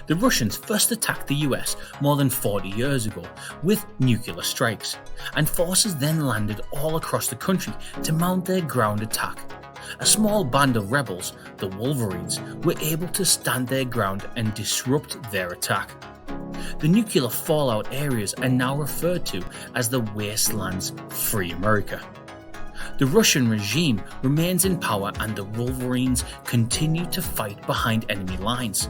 The Russians first attacked the US more than 40 years ago with nuclear strikes, and forces then landed all across the country to mount their ground attack. A small band of rebels, the Wolverines, were able to stand their ground and disrupt their attack. The nuclear fallout areas are now referred to as the Wastelands Free America. The Russian regime remains in power and the Wolverines continue to fight behind enemy lines.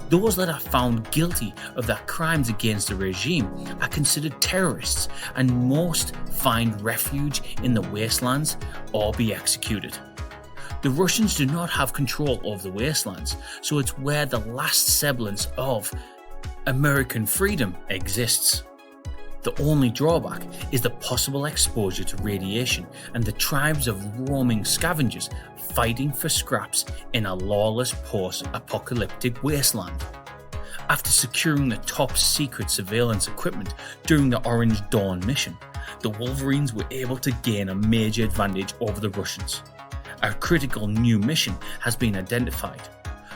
Those that are found guilty of their crimes against the regime are considered terrorists, and most find refuge in the wastelands or be executed. The Russians do not have control over the wastelands, so it's where the last semblance of American freedom exists. The only drawback is the possible exposure to radiation and the tribes of roaming scavengers fighting for scraps in a lawless post-apocalyptic wasteland. After securing the top secret surveillance equipment during the Orange Dawn mission, the Wolverines were able to gain a major advantage over the Russians. A critical new mission has been identified.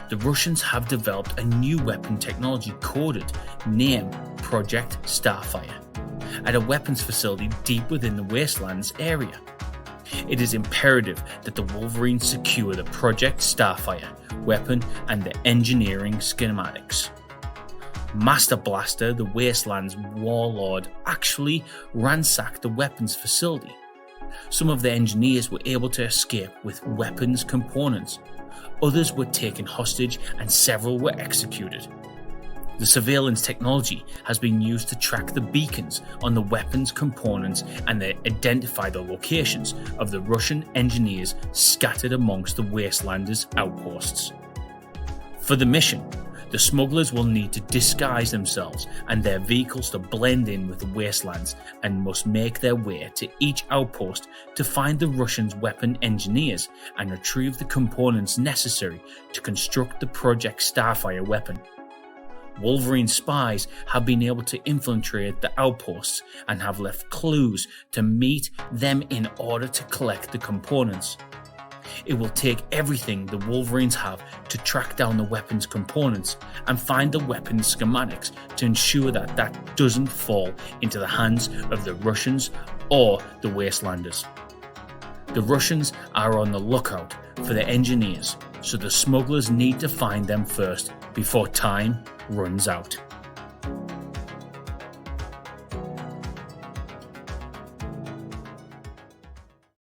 The Russians have developed a new weapon technology coded, named Project Starfire, at a weapons facility deep within the Wastelands area. It is imperative that the Wolverines secure the Project Starfire weapon and the engineering schematics. Master Blaster, the Wastelands warlord, actually ransacked the weapons facility. Some of the engineers were able to escape with weapons components. Others were taken hostage and several were executed. The surveillance technology has been used to track the beacons on the weapons components and to identify the locations of the Russian engineers scattered amongst the Wastelanders' outposts. For the mission, the smugglers will need to disguise themselves and their vehicles to blend in with the wastelands and must make their way to each outpost to find the Russians' weapon engineers and retrieve the components necessary to construct the Project Starfire weapon. Wolverine spies have been able to infiltrate the outposts and have left clues to meet them in order to collect the components. It will take everything the Wolverines have to track down the weapons components and find the weapons schematics to ensure that that doesn't fall into the hands of the Russians or the Wastelanders. The Russians are on the lookout for the engineers, so the smugglers need to find them first before time runs out.